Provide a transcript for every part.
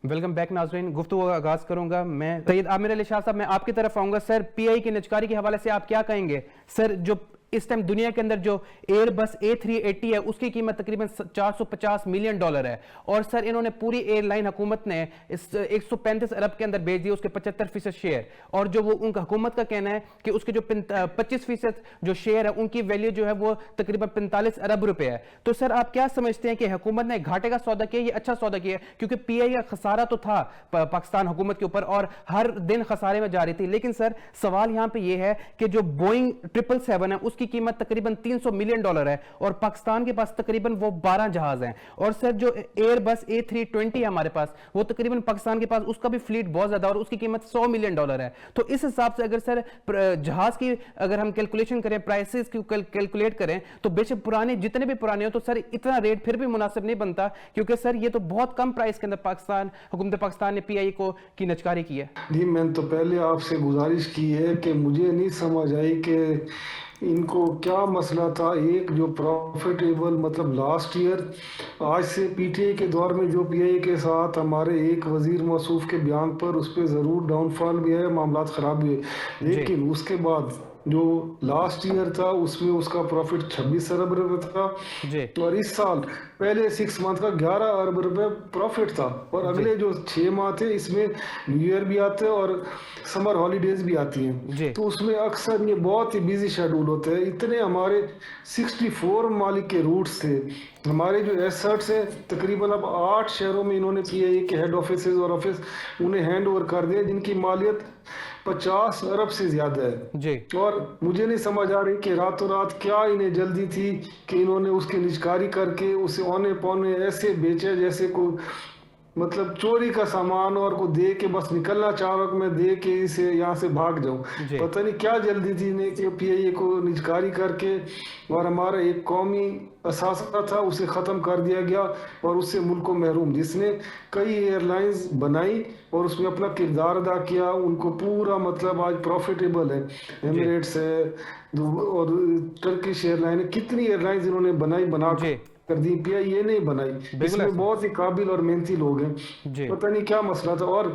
Welcome back नाज़रीन। गुफ्तगू का आगाज करूंगा मैं सैयद आमिर अली शाह साहब। मैं आपकी तरफ आऊंगा सर। पीआई की निजकारी के हवाले से आप क्या कहेंगे सर? जो इस टाइम दुनिया के अंदर जो एयरबस A380 है उसकी कीमत तकरीबन $450 मिलियन है। और सर इन्होंने पूरी एयरलाइन हुकूमत ने इस 135 अरब के अंदर भेज दिया, उसके 75% शेयर। और जो वो उनका हुकूमत का कहना है कि उसके जो 25% जो शेयर है उनकी वैल्यू जो है वो तकरीबन 45 अरब रुपए है। तो सर आप क्या समझते हैं कि हुकूमत ने घाटे का सौदा किया, ये अच्छा सौदा किया? क्योंकि पीआई का खसारा तो था पाकिस्तान हुकूमत के ऊपर और हर दिन खसारे में जा रही थी। लेकिन सर सवाल यहां पे ये है कि जो बोइंग 777 है उसकी कीमत तकरीबन $300 मिलियन है और पाकिस्तान के पास तकरीबन वो 12 जहाज हैं। और सर जो एयरबस A320 है हमारे पास, वो तकरीबन पाकिस्तान के पास उसका भी फ्लीट बहुत ज्यादा और उसकी कीमत $100 मिलियन है। तो इस हिसाब से अगर सर जहाज की अगर हम कैलकुलेशन करें, प्राइसेस की कैलकुलेट करें, तो बेशक पुराने जितने भी पुराने हो तो सर इतना रेट फिर भी मुनासिब नहीं बनता, क्योंकि सर ये तो बहुत कम प्राइस के अंदर हुकूमत पाकिस्तान ने पीआई को की निजकारी की है। जी, मैंने तो पहले आपसे गुजारिश की है कि मुझे नहीं समझ आई कि इनको क्या मसला था। एक जो प्रॉफिटेबल मतलब लास्ट ईयर आज से पीटीआई के दौर में जो पीआई के साथ हमारे एक वजीर मौसूफ के बयान पर उस पर ज़रूर डाउनफॉल भी है, मामलात ख़राब भी है, लेकिन उसके बाद जो लास्ट ईयर था उसमें उसका प्रॉफिट 26 अरब रुपए था। जी और इस साल पहले 6 मंथ का 11 अरब रुपए प्रॉफिट था। और जी अगले जो 6 माह थे इसमें न्यू ईयर भी आते हैं और समर हॉलीडेज भी आती हैं, जी तो उसमें अक्सर ये बहुत ही बिजी शेड्यूल होते हैं। इतने हमारे 64 मालिक के रूट्स थे, हमारे जो एसेट्स हैं तकरीबन अब 8 शहरों में इन्होंने पीआईए के हेड ऑफिस और ऑफिस उन्हें हैंड ओवर कर दिए, जिनकी मालियत 50 अरब से ज्यादा है। जी और मुझे नहीं समझ आ रही कि रातों रात क्या इन्हें जल्दी थी कि इन्होंने उसकी निजकारी करके उसे औने पौने ऐसे बेचे जैसे कोई मतलब चोरी का सामान, और को दे के बस निकलना चाह रहा हूं कि मैं दे के इसे यहाँ से भाग जाऊं। जी पता नहीं क्या जल्दी थी इन्हें कि पीआईए को निजकारी करके और हमारा एक कौमी असासा था उसे ख़त्म कर दिया गया और उससे मुल्क को महरूम, जिसने कई एयरलाइंस बनाई और उसमें अपना किरदार अदा किया, उनको पूरा मतलब आज प्रॉफिटेबल है। जी एमिरेट्स है और टर्किश एयरलाइन है, कितनी एयरलाइंस इन्होंने बनाई बना जी कर दी, पीआई ये नहीं बनाई। बिल्कुल इसमें ऐसा। बहुत ही काबिल और मेहनती लोग हैं, जी पता नहीं क्या मसला था। और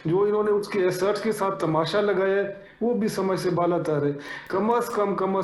जो इन्होंने उसके एसर्ट्स के साथ तमाशा लगाया है वो भी समझ से बालातर है। कम अज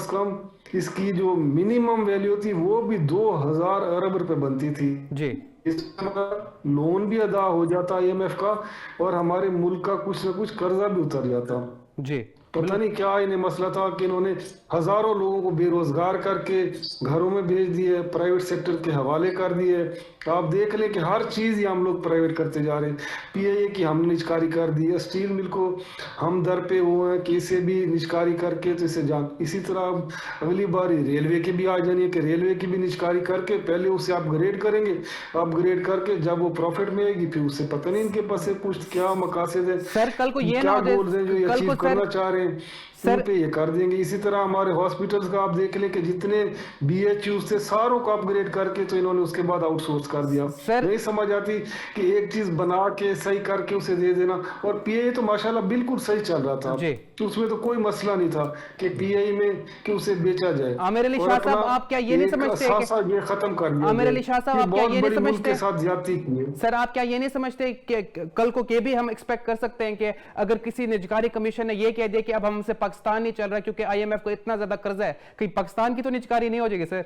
कम इसकी जो मिनिमम वैल्यू थी वो भी 2000 अरब रुपए बनती थी। जी इसका लोन भी अदा हो जाता आईएमएफ का और हमारे मुल्क का कुछ ना कुछ कर्जा भी उतर जाता। जी पता नहीं क्या इन्हें मसला था कि इन्होंने हजारों लोगों को बेरोजगार करके घरों में भेज दिए, प्राइवेट सेक्टर के हवाले कर दिए। आप देख लें कि हर चीज़ ही हम लोग प्राइवेट करते जा रहे हैं। पीआईए की हमने निजकारी कर दी है, स्टील मिल को हम दर पे हुए हैं कि इसे भी निजकारी करके तो इसे जान। इसी तरह अगली बार रेलवे की भी आ जानी है कि रेलवे की भी निजकारी करके पहले उसे अपग्रेड करेंगे, अपग्रेड करके जब वो प्रॉफिट में आएगी फिर उससे पता नहीं इनके पास से कुछ क्या मकासद है, सर कल को ये ना क्या हो जाए, गोल्स हैं जो ये कल अचीव को करना सर चाह रहे हैं, उन सर पे ये कर देंगे। इसी तरह हमारे हॉस्पिटल्स का आप देख लें कि जितने बीएचयू थे सारों को अपग्रेड करके तो इन्होंने उसके बाद आउटसोर्स कर दिया। सर नहीं समझ आती कि एक चीज बना के सही करके उसे दे देना। और पीआई तो माशाल्लाह बिल्कुल सही चल रहा था, जी तो उसमें तो कोई मसला नहीं था कि पीआई में कि उसे बेचा जाए आमिर अली और शाह अपना साहब, आप क्या ये नहीं एक समझते कि असासा ये खत्म कर दिया आमिर जाए। अली शाह साहब ये आप क्या बहुत ये नहीं बड़ी मुल्क समझते के साथ ज्यादती की है। सर आप क्या ये नहीं समझते कि कल को के भी हम एक्सपेक्ट कर सकते हैं कि अगर किसी निजकारी कमीशन ने ये कह दिया कि अब हमसे पाकिस्तान नहीं चल रहा क्योंकि आईएमएफ को इतना ज्यादा कर्जा है, कहीं पाकिस्तान की तो निजकारी नहीं हो जाएगी सर?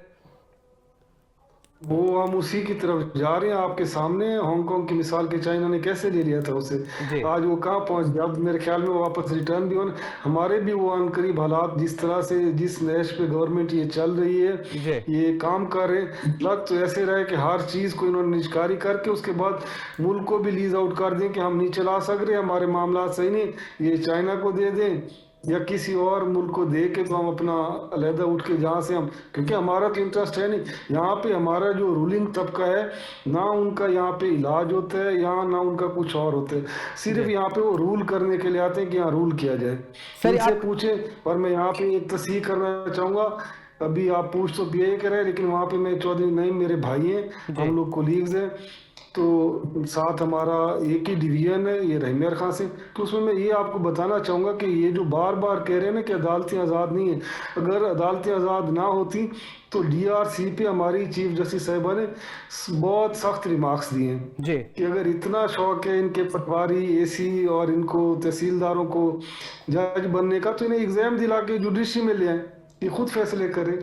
वो हम उसी की तरफ जा रहे हैं। आपके सामने हांगकांग की मिसाल के चाइना ने कैसे ले लिया था उसे, जी आज वो कहाँ पहुंच गया। अब मेरे ख्याल में वो वापस रिटर्न भी होने हमारे भी वो अनकरीब हालात जिस तरह से जिस नैश पे गवर्नमेंट ये चल रही है, जी ये काम कर रहे हैं, लग तो ऐसे रहे कि हर चीज़ को इन्होंने निजकारी करके उसके बाद मुल्क को भी लीज आउट कर दें कि हम नहीं चला सक रहे, हमारे मामला सही नहीं, ये चाइना को दे दें या किसी और मुल्क को दे के तो हम अपना अलहदा उठ के जहाँ से हम, क्योंकि हमारा तो इंटरेस्ट है नहीं यहाँ पे। हमारा जो रूलिंग तबका है ना उनका यहाँ पे इलाज होता है, यहाँ ना उनका कुछ और होता है, सिर्फ जी यहाँ पे वो रूल करने के लिए आते हैं कि यहाँ रूल किया जाए। सर इनसे आप पूछे। और मैं यहाँ पे एक तस्दीक करना चाहूँगा, अभी आप पूछ तो पीआई कर रहे हैं लेकिन वहाँ पे मैं चौधरी नहीं, मेरे भाई हैं, जी हम लोग कोलीग्स हैं। तो साथ हमारा एक ही डिवीजन है, ये रहीमियर खां से। तो उसमें मैं ये आपको बताना चाहूँगा कि ये जो बार बार कह रहे हैं ना कि अदालतें आज़ाद नहीं है, अगर अदालतें आज़ाद ना होती तो DRC पे हमारी चीफ जस्टिस साहिबा ने बहुत सख्त रिमार्क्स दिए हैं जी कि अगर इतना शौक है इनके पटवारी AC और इनको तहसीलदारों को जज बनने का, तो इन्हें एग्जाम दिला के जुडिशरी में ले आए, ये खुद फैसले करें।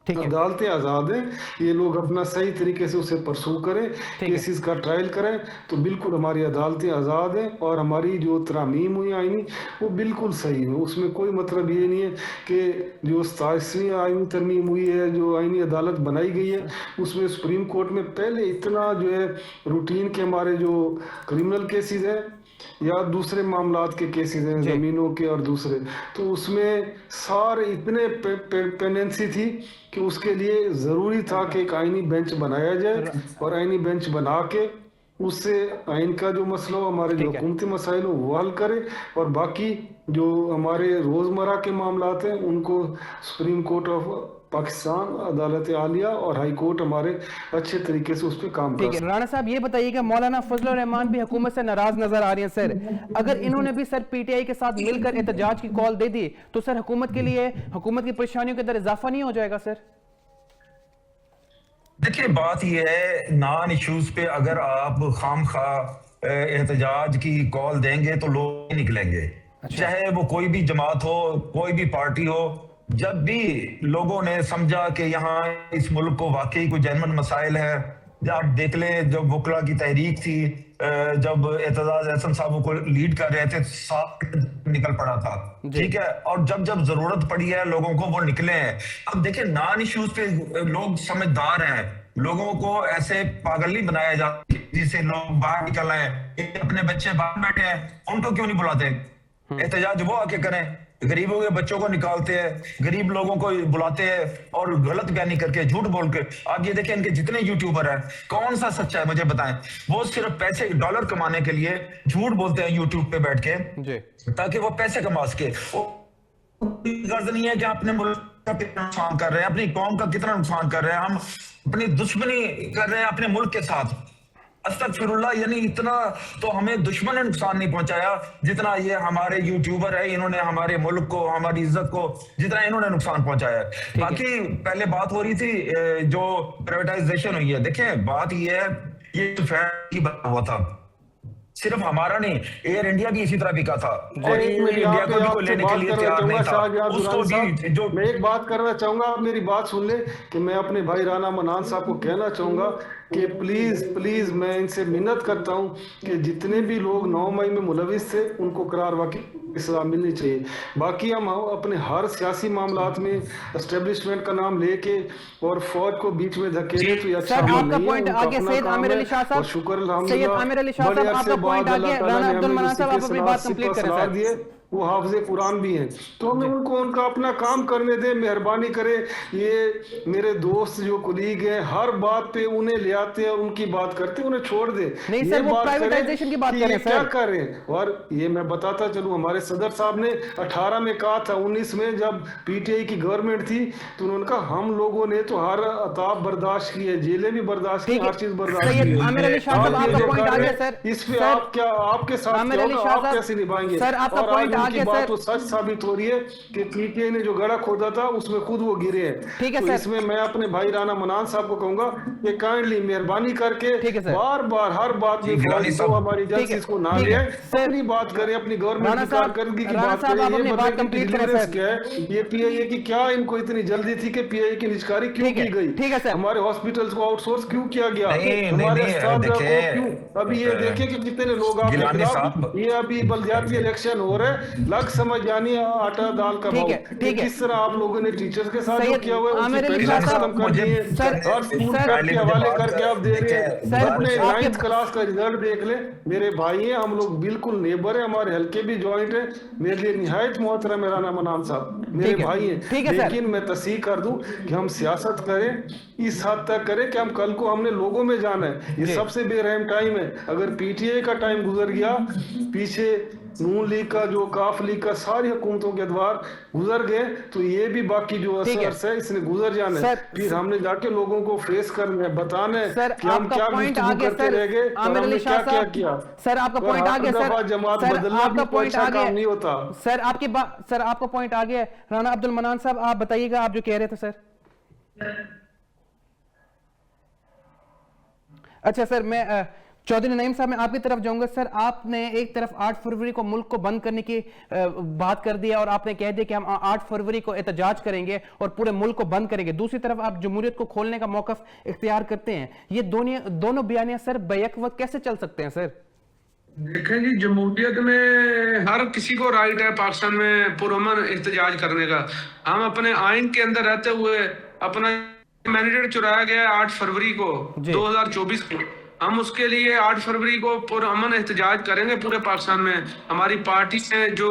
ठीक है अदालतें आज़ाद हैं, ये लोग अपना सही तरीके से उसे परसू करें, ठीक है केसेस का ट्रायल करें, तो बिल्कुल हमारी अदालतें आज़ाद हैं। और हमारी जो तरामीम हुई आईनी वो बिल्कुल सही है, उसमें कोई मतलब ये नहीं है कि जो 27वीं आईनी तरमीम हुई है, जो आईनी अदालत बनाई गई है, उसमें सुप्रीम कोर्ट में पहले इतना जो है रूटीन के हमारे जो क्रिमिनल केसेस हैं या दूसरे मामलात के केसेस हैं जी ज़मीनों के और दूसरे, तो उसमें सारे इतने पेंडेंसी थी कि उसके लिए ज़रूरी था कि एक आईनी बेंच बनाया जाए, र- और आईनी बेंच बना के उससे आइन का जो मसला हो, हमारे जो ठीक है हुकूमती मसाइल हो वो हल करे, और बाकी जो हमारे रोज़मर्रा के मामलात हैं उनको सुप्रीम कोर्ट ऑफ पाकिस्तान, अदालत आलिया और हाई कोर्ट हमारे अच्छे तरीके से उस पर काम ठीक कर है। राणा साहब ये बताइएगा, मौलाना फजलुर रहमान भी हुकूमत से नाराज नजर आ रही हैं सर, अगर इन्होंने भी सर PTI के साथ मिलकर एहतजाज की कॉल दे दी तो सर हुकूमत के लिए, हुकूमत की परेशानियों के अंदर इजाफा नहीं हो जाएगा सर? देखिए बात यह है, नॉन इश्यूज पे अगर आप खाम खा एहतजाज की कॉल देंगे तो लोग नहीं निकलेंगे, अच्छा चाहे वो कोई भी जमात हो, कोई भी पार्टी हो। जब भी लोगों ने समझा कि यहाँ इस मुल्क को वाकई कोई जेन्युइन मसाइल है, आप देख ले जब वकला की तहरीक थी, जब एतजाज एहसन साहब को लीड कर रहे थे, साफ निकल पड़ा था, जी ठीक है। और जब जब जरूरत पड़ी है लोगों को, वो निकले हैं। अब देखिए नॉन इश्यूज पे लोग समझदार हैं, लोगों को ऐसे पागल नहीं बनाया जाता जिससे लोग बाहर निकल आए। अपने बच्चे बाहर बैठे हैं, उनको क्यों नहीं बुलाते? एहतजाज वो आके करें। गरीबों के बच्चों को निकालते हैं, गरीब लोगों को बुलाते हैं और गलत बयानी करके, झूठ बोल के। आप ये देखें इनके जितने यूट्यूबर हैं, कौन सा सच्चा है मुझे बताएं? वो सिर्फ पैसे डॉलर कमाने के लिए झूठ बोलते हैं यूट्यूब पे बैठ के, जी ताकि वो पैसे कमा सके। गर्ज नहीं है कि अपने मुल्क का कितना नुकसान कर रहे हैं, अपनी कौम का कितना नुकसान कर रहे हैं, हम अपनी दुश्मनी कर रहे हैं अपने मुल्क के साथ। अस्तगफिरुल्लाह, यानी इतना तो हमें दुश्मन ने नुकसान नहीं पहुंचाया जितना ये हमारे यूट्यूबर है, इन्होंने हमारे मुल्क को, हमारी इज्जत को, जितना इन्होंने नुकसान पहुंचाया है। बाकी पहले बात हो रही थी जो प्राइवेटाइजेशन हुई है, देखें बात ये है, ये की बात हुआ था, सिर्फ हमारा नहीं, एयर इंडिया भी इसी तरह बिका था, और एक एयर मिनट इंडिया यहाँ को पे भी कोई आपसे लेने के बात लिए करना तैयार चाहूंगा नहीं था। शाहजहां उसको दुरानी भी साहब, जो मैं एक बात करना चाहूंगा, आप मेरी बात सुन ले कि मैं अपने भाई राना मनान साहब को कहना चाहूंगा कि प्लीज प्लीज मैं इनसे मिन्नत करता हूं कि जितने भी लोग 9 मई में मुलविस थे उनको करार वाकई सजा मिलनी चाहिए। बाकी हम अपने हर सियासी मामलात में एस्टेब्लिशमेंट का नाम लेके और फौज को बीच में धकेले तो ये अच्छा सर अमल आपका नहीं है। पॉइंट उनका आ गया अपना सैयद काम आमिर है, अली शाह और साहब, शुक्र सैयद अल्हम्दुलिल्लाह आमिर अली शाह बड़े साहब अरसे आपका पॉइंट बाद आ अल्लाह गया। ताला राणा ने अब्दुल हमें मनान जो साहब आप सिपह अपनी सलार बात कंप्लीट करें सलार सर। दिए वो हाफिज कुरान भी हैं, तो हमें उनको उनका अपना काम करने दें, मेहरबानी करें। ये मेरे दोस्त जो कुलीग हैं हर बात पे उन्हें ले आते हैं, उनकी बात करते हैं, उन्हें छोड़ दे। नहीं ये सर, वो बात प्राइवेटाइजेशन की बात कि कर ये रहे हैं क्या सर। कर रहे हैं। और ये मैं बताता चलूं, हमारे सदर साहब ने 18 में कहा था, 19 में जब PTI की गवर्नमेंट थी तो उन्होंने कहा हम लोगों ने तो हर अताब बर्दाश्त की है, जेलें भी बर्दाश्त की, ठीक है हर चीज बर्दाश्त की सैयद है। आमिर अली शाह साहब आप ये आपका जो पॉइंट कर आ रहे गया हैं सर। इस पे सर आप क्या, आपके साथ आमिर क्या अली होगा, शाह आप साहब, कैसे निभाएंगे? सर आपका और पॉइंट आज आ उनकी गया बात सर। तो सच साबित हो रही है कि PTI ने जो गड़ा खोदा था उसमें खुद वो गिरे हैं। ठीक है तो सर। इसमें मैं अपने भाई राना मनान साहब को कहूंगा कि काइंडली मेहरबानी करके ठीक है सर। बार बार हर बात में गिलानी फौज को, साहब, हमारी ठीक है जस्टिस को ना ठीक ले है आए, सर। अपनी बात करें, अपनी गवर्नमेंट राणा की साहब, कारकर्दगी की राणा बात साहब करें, आप ये अपनी बात बताएं कि कंप्लीट करें डिलीवरेंस सर। क्या है, ये PIA की क्या इनको इतनी जल्दी थी कि PIA की निष्कारी क्यों ठीक है की गई, ठीक है सर। हमारे हॉस्पिटल्स को आउटसोर्स क्यों किया गया, नहीं नहीं हमारे नहीं, अस्पताल को देखिए क्यों। अभी ये देखें कि कितने लोग आपके गिलानी खिलाफ, साहब, ये अभी बलदियाती इलेक्शन हो रहे हैं, लग समझ यानी आटा दाल का ठीक भाव है कि ठीक है किस तरह आप लोगों ने टीचर्स के साथ जो सैयद किया हुआ है उसकी आमिर अली पेंशन शाह गिलानी साहब, खत्म कर मुझे दिए, सर हर स्कूल सर पेप के हवाले करके आप दे रहे हैं। सर, अपने आपके 9th क्लास का रिजल्ट देख ले, मेरे भाई हैं, हम लोग बिल्कुल नेबर हैं, हमारे हल्के भी जॉइंट है, मेरे लिए निहायत मोहतरम है राना मनान साहब, मेरे ठीक है भाई हैं। ठीक है सर। लेकिन मैं तस्दीक कर दूं कि हम सियासत करें इस हद तक करें कि हम कल को हमने लोगों में जाना है। ये जी। सबसे बेरहम टाइम है। अगर PTI का टाइम गुजर गया, पीछे नून लीग का जो काफ लीग का सारी हुकूमतों के द्वार गुजर गए, तो ये भी बाकी जो ठीक है असर है इसने गुजर जाना है। सर। फिर हमने जाके लोगों को फेस करना है, बताना है सर कि हम आपका क्या पॉइंट आ गुफ्तगू गया करते सर रह गए और आमिर हमने अली शाह क्या क्या साहब। किया। सर आपका और पॉइंट आ हर गया दफा सर। जमात सर बदलना आपका भी कोई पॉइंट अच्छा आ गया काम नहीं होता। सर आपकी बात, सर आपका पॉइंट आ गया। राना अब्दुल मनान साहब आप बताइएगा, आप जो कह रहे थे सर। अच्छा सर, मैं चौधरी नईम साहब मैं आपकी तरफ जाऊंगा। सर आपने एक तरफ 8 फरवरी को मुल्क को बंद करने की बात कर दिया और आपने कह दिया कि हम 8 फरवरी को एहतजाज करेंगे और पूरे मुल्क को बंद करेंगे। दूसरी तरफ आप जमहूरियत को खोलने का मौकफ इख्तियार करते हैं। ये दोनों बयानियां सर बैक वक्त कैसे चल सकते हैं सर? देखें जी, जमहूरियत में हर किसी को राइट है पाकिस्तान में पुरअमन एहतजाज करने का। हम अपने आइन के अंदर रहते हुए अपना मैंडेट चुराया गया है 8 फरवरी को 2024 को, हम उसके लिए 8 फरवरी को पुरअमन एहतजाज करेंगे पूरे पाकिस्तान में। हमारी पार्टी ने जो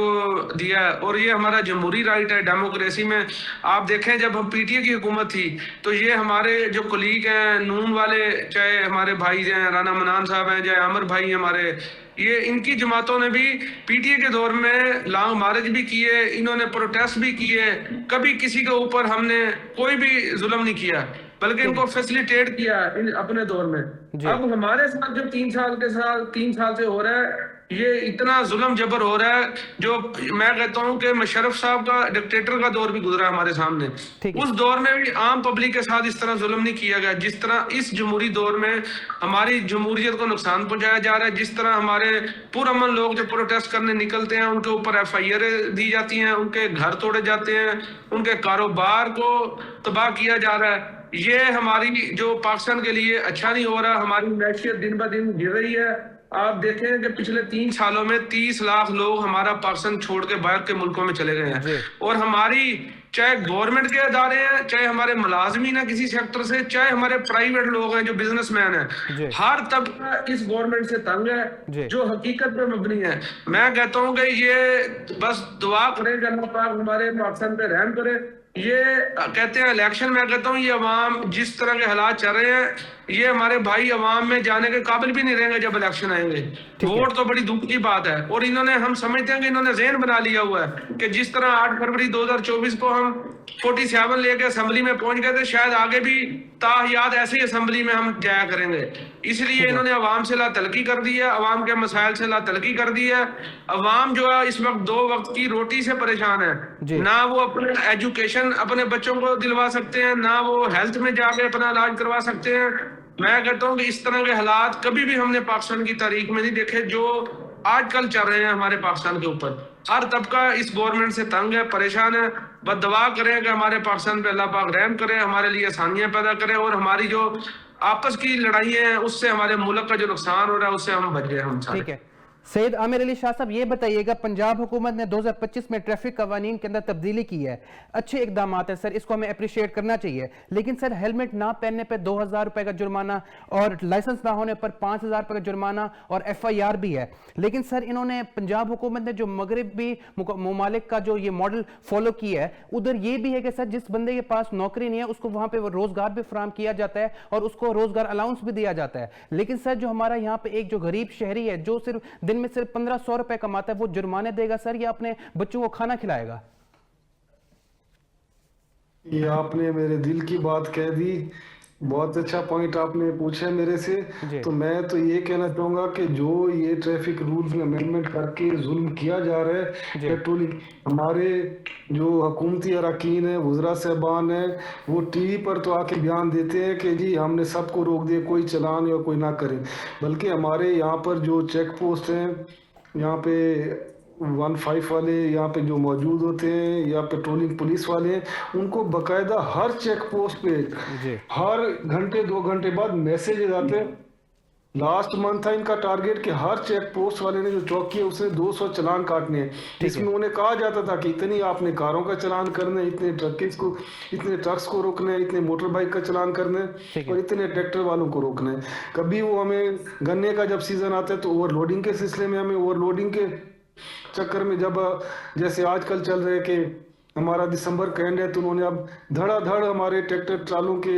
दिया है और ये हमारा जमहूरी राइट है डेमोक्रेसी में। आप देखें जब हम पीटीए की हुकूमत थी तो ये हमारे जो कुलीग हैं नून वाले, चाहे हमारे भाई हैं राना मनान साहब हैं, चाहे आमिर भाई हमारे, ये इनकी जमातों ने भी पीटीए के दौर में लॉन्ग मार्च भी किए, इन्होंने प्रोटेस्ट भी किए। कभी किसी के ऊपर हमने कोई भी जुल्म नहीं किया, बल्कि इनको फैसिलिटेट किया अपने दौर में। अब हमारे साथ जो 3 साल से हो रहा है, ये इतना जुल्म जबर हो रहा है जो मैं कहता हूं कि मुशर्रफ साहब का डिक्टेटर का दौर भी गुजरा हमारे सामने। उस दौर में भी आम पब्लिक के साथ इस तरह जुल्म नहीं किया गया जिस तरह इस जमहूरी दौर में हमारी जमहूरियत को नुकसान पहुंचाया जा रहा है। जिस तरह हमारे पुरअमन लोग जो प्रोटेस्ट करने निकलते हैं उनके ऊपर FIR दी जाती हैं, उनके घर तोड़े जाते हैं, उनके कारोबार को तबाह किया जा रहा है। ये हमारी जो पाकिस्तान के लिए अच्छा नहीं हो रहा। हमारी मैशियत दिन ब दिन गिर रही है। आप देखें कि पिछले 3 सालों में 30 लाख लोग हमारा पाकिस्तान छोड़ के बाहर के मुल्कों में चले गए हैं। और हमारी चाहे गवर्नमेंट के अदारे हैं, चाहे हमारे मुलाजमीन है किसी सेक्टर से, चाहे हमारे प्राइवेट लोग हैं जो बिजनेसमैन हैं, हर तबका इस गवर्नमेंट से तंग है जो हकीकत पे मबनी है। मैं कहता हूँ कि ये बस दुआ करें कि अल्लाह पाक हमारे पाकिस्तान पे रहम करे। ये कहते हैं इलेक्शन, मैं कहता हूँ ये अवाम जिस तरह के हालात चल रहे हैं, ये हमारे भाई अवाम में जाने के काबिल भी नहीं रहेंगे जब इलेक्शन आएंगे। वोट तो बड़ी दुख की बात है। और इन्होंने, हम समझते हैं कि इन्होंने ज़हन बना लिया हुआ है कि जिस तरह 8 फरवरी 2024 को हम 47 लेके असेंबली में पहुंच गए थे, शायद आगे भी ताहयात ऐसे ही असेंबली में हम जाया करेंगे। इसलिए इन्होंने अवाम से ला तलकी कर दी है, अवाम के मसाइल से ला तलकी कर दी है। अवाम जो है इस वक्त 2 वक्त की रोटी से परेशान है। ना वो अपने एजुकेशन अपने बच्चों को दिलवा सकते हैं, ना वो हेल्थ में जाके अपना इलाज करवा सकते हैं। मैं कहता हूँ कि इस तरह के हालात कभी भी हमने पाकिस्तान की तारीख में नहीं देखे जो आजकल चल रहे हैं हमारे पाकिस्तान के ऊपर। हर तबका इस गवर्नमेंट से तंग है, परेशान है। बस दुआ करें कि हमारे पाकिस्तान पे अल्लाह पाक रहम करे, हमारे लिए आसानियां पैदा करे और हमारी जो आपस की लड़ाइयां हैं उससे हमारे मुल्क का जो नुकसान हो रहा है उससे हम बच जाए हम सारे। ठीक है सैयद आमिर अली शाह साहब, ये बताइएगा पंजाब हुकूमत ने 2025 में ट्रैफिक कवानीन के अंदर तब्दीली की है। अच्छे इकदाम है सर, इसको हमें अप्रिशिएट करना चाहिए। लेकिन सर हेलमेट ना पहनने पे 2000 रुपए का जुर्माना और लाइसेंस ना होने पर 5000 रुपए का जुर्माना और FIR भी है। लेकिन सर इन्होंने पंजाब हुकूमत ने जो मगरबी ममालिक का जो ये मॉडल फॉलो किया है, उधर ये भी है कि सर जिस बंदे के पास नौकरी नहीं है उसको वहां पर रोजगार भी फराम किया जाता है और उसको रोजगार अलाउंस भी दिया जाता है। लेकिन सर जो हमारा यहाँ पे एक जो गरीब शहरी है जो सिर्फ में सिर्फ 1500 रुपए कमाता है, वो जुर्माने देगा सर या अपने बच्चों को खाना खिलाएगा? ये आपने मेरे दिल की बात कह दी। बहुत अच्छा पॉइंट आपने पूछा मेरे से। तो मैं तो ये कहना चाहूंगा कि जो ये ट्रैफिक रूल्स में अमेंडमेंट करके जुल्म किया जा रहा है पेट्रोलिंग, हमारे जो हुकूमती अरकान है, वज़रा साहबान है, वो टीवी पर तो आके बयान देते हैं कि जी हमने सबको रोक दिया, कोई चलान या कोई ना करे। बल्कि हमारे यहाँ पर जो चेक पोस्ट हैं, यहाँ पे 15 वाले यहाँ पे जो मौजूद होते हैं या पेट्रोलिंग पुलिस वाले हैं, उनको बकायदा हर चेक पोस्ट पे हर घंटे 2 घंटे बाद मैसेज आते हैं। लास्ट मंथ था इनका टारगेट कि हर चेक पोस्ट वाले ने जो चौकी है उसने 200 चलान काटने हैं। इसमें उन्हें कहा जाता था कि इतनी आपने कारों का चलान करना है, इतने ट्रक्स को रोकना है, इतने मोटर बाइक का चलान करना है और इतने ट्रैक्टर वालों को रोकना है। कभी वो हमें गन्ने का जब सीजन आता है तो ओवरलोडिंग के सिलसिले में हमें ओवरलोडिंग के चक्कर में, जब जैसे आजकल चल रहे कि हमारा दिसंबर का एंड है, तो उन्होंने अब धड़ाधड़ हमारे ट्रैक्टर ट्रालों के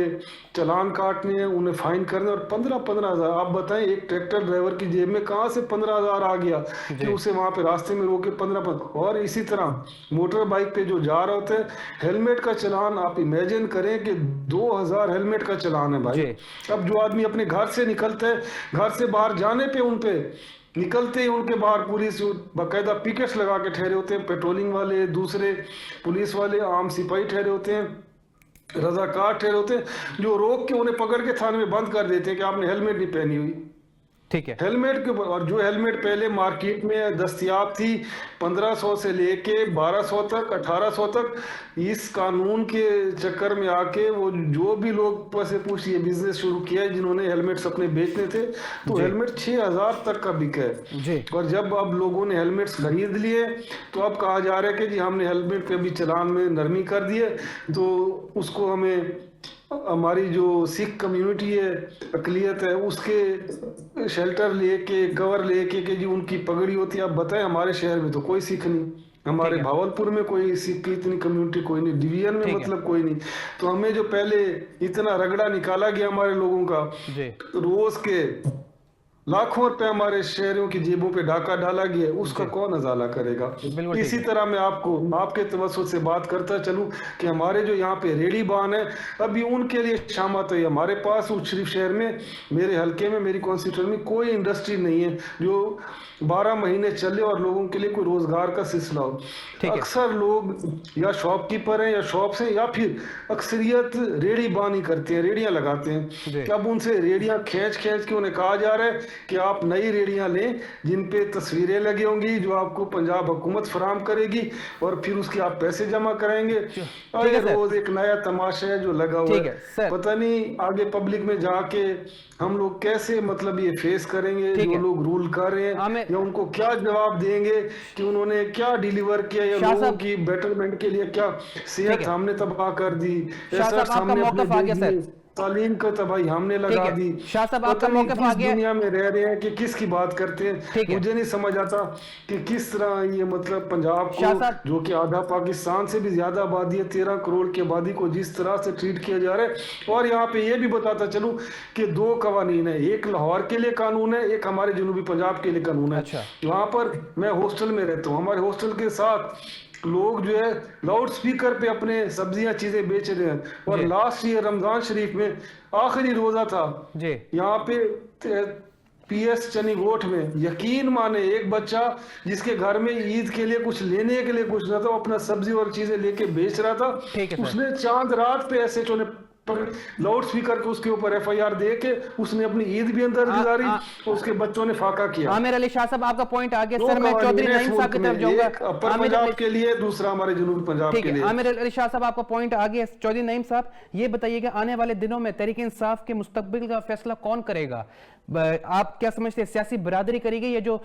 चालान काटने हैं, उन्हें फाइन करने, और 15-15 हजार। आप बताएं एक ट्रैक्टर ड्राइवर की जेब में कहाँ से 15 हजार आ गया कि उसे वहां पे रास्ते में रोके 15। और इसी तरह मोटर बाइक पे जो जा रहे होते हैं, हेलमेट का चालान आप इमेजिन करें कि 2000 हेलमेट का चालान है भाई। अब जो आदमी अपने घर से निकलता है, घर से बाहर जाने पे उन पे निकलते ही उनके बाहर पुलिस बाकायदा पिकेट्स लगा के ठहरे होते हैं, पेट्रोलिंग वाले, दूसरे पुलिस वाले, आम सिपाही ठहरे होते हैं, रजाकार ठहरे होते हैं, जो रोक के उन्हें पकड़ के थाने में बंद कर देते हैं कि आपने हेलमेट नहीं पहनी हुई। ठीक है, हेलमेट के ऊपर, और जो हेलमेट पहले मार्केट में दस्तयाब थी 1500 से लेके 1200 तक, 1800 तक, इस कानून के चक्कर में आके वो जो भी लोग से पूछ ये बिजनेस शुरू किया है जिन्होंने हेलमेट्स अपने बेचने थे, तो हेलमेट 6000 तक का बिका है। और जब अब लोगों ने हेलमेट्स खरीद लिए तो अब कहा जा रहा है कि जी हमने हेलमेट पे भी चालान में नरमी कर दी है, तो उसको हमें हमारी जो सिख कम्युनिटी है, अकलियत है, उसके शेल्टर लेके, कवर लेके कि जी उनकी पगड़ी होती है। आप बताएं हमारे शहर में तो कोई सिख नहीं, हमारे भावलपुर में कोई सिख की इतनी कम्युनिटी कोई नहीं, डिवीजन में मतलब कोई नहीं। तो हमें जो पहले इतना रगड़ा निकाला गया हमारे लोगों का, रोज के लाखों रुपए हमारे शहरों की जेबों पे डाका डाला गया, उसका कौन अजाला करेगा। इसी तरह मैं आपको आपके तवज्जुह से बात करता चलूं कि हमारे जो यहाँ पे रेडी बान है, अभी उनके लिए शामत है। हमारे पास उस शरीफ शहर में, मेरे हलके में, मेरी कॉन्स्टिट्यूशन में कोई इंडस्ट्री नहीं है जो 12 महीने चले और लोगों के लिए कोई रोजगार का सिलसिला हो। अक्सर लोग या शॉपकीपर हैं या शॉप्स हैं, या फिर अक्सरियत रेडी बानी करते हैं, रेडियां लगाते हैं कि अब उनसे रेडियां खींच के उन्हें कहा जा रहा है कि आप नई रेडियां लें जिन पे तस्वीरें लगी होंगी, जो आपको पंजाब हुकूमत फराम करेगी, और फिर उसके आप पैसे जमा कराएंगे। और ये रोज एक नया तमाशा है जो लगा हुआ है। पता नहीं आगे पब्लिक में जाके हम लोग कैसे मतलब ये फेस करेंगे, जो लोग रूल कर रहे हैं, या उनको क्या जवाब देंगे कि उन्होंने क्या डिलीवर किया, या लोगों की बेटरमेंट के लिए क्या सेहत हमने तबाह कर दी, तालीम को तबाही हमने लगा दी। शाह साहब आपका मौक़िफ़ आ गया। दुनिया में रह रहे हैं कि किसकी बात करते हैं, मुझे नहीं समझ आता कि किस तरह ये मतलब पंजाब को, जो कि आधा पाकिस्तान से भी ज्यादा आबादी है, 13 करोड़ की आबादी को जिस तरह से ट्रीट किया जा रहा है। और यहाँ पे ये भी बताता चलूं कि 2 कवानीन है, एक लाहौर के लिए कानून है, एक हमारे जनूबी पंजाब के लिए कानून है। वहां पर मैं हॉस्टल में रहता हूँ, हमारे हॉस्टल के साथ लोग जो है लाउड स्पीकर पे अपने सब्जियां चीजें बेच रहे हैं। और लास्ट ईयर रमजान शरीफ में आखिरी रोजा था यहाँ पे PS चनीगोठ में, यकीन माने एक बच्चा जिसके घर में ईद के लिए कुछ लेने के लिए कुछ ना था, अपना सब्जी और चीजें लेके बेच रहा था, उसने चांद रात पे SHO ने लाउड स्पीकर के उसके ऊपर FIR दे के उसने अपनी ईद भी अंदर गुजारी और उसके बच्चों ने फाका किया। आमिर अली शाह साहब आपका पॉइंट आ गया। सर मैं चौधरी नईम साहब की तरफ जाऊंगा। अपर पंजाब के लिए, दूसरा हमारे जनूबी पंजाब के लिए। आमिर अली शाह साहब आपका पॉइंट आ गया। चौधरी नईम साहब ये बताइएगा, आने वाले दिनों में तहरीक इंसाफ के मुस्तकबिल का फैसला कौन करेगा? आप क्या समझते हैं, सियासी बिरादरी करेगी या जो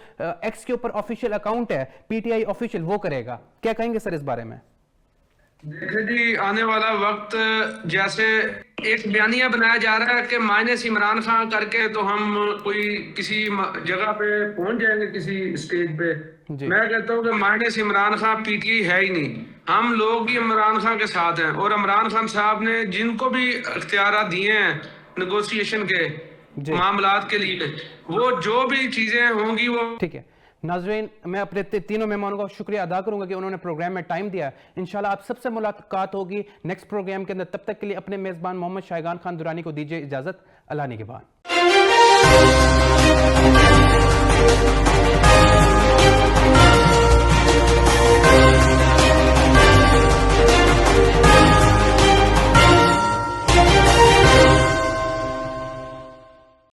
X के ऊपर ऑफिशियल अकाउंट है PTI ऑफिशियल वो करेगा? क्या कहेंगे सर इस बारे में? देखिए जी, आने वाला वक्त जैसे एक बयानिया बनाया जा रहा है कि माइनस इमरान खान करके तो हम कोई किसी जगह पे पहुंच जाएंगे, किसी स्टेज पे। मैं कहता हूँ कि माइनस इमरान खान PTI है ही नहीं, हम लोग ही इमरान खान के साथ हैं। और इमरान खान साहब ने जिनको भी इख्तियार दिए हैं नेगोशिएशन के मामलात के लिए, वो जो भी चीजें होंगी वो ठीक है। नाज़रीन, मैं अपने तीनों मेहमानों का शुक्रिया अदा करूंगा कि उन्होंने प्रोग्राम में टाइम दिया। इंशाल्लाह आप सबसे मुलाकात होगी नेक्स्ट प्रोग्राम के अंदर। तब तक के लिए अपने मेज़बान मोहम्मद शाहगान खान दुरानी को दीजिए इजाज़त। अल्लाह निगहबान।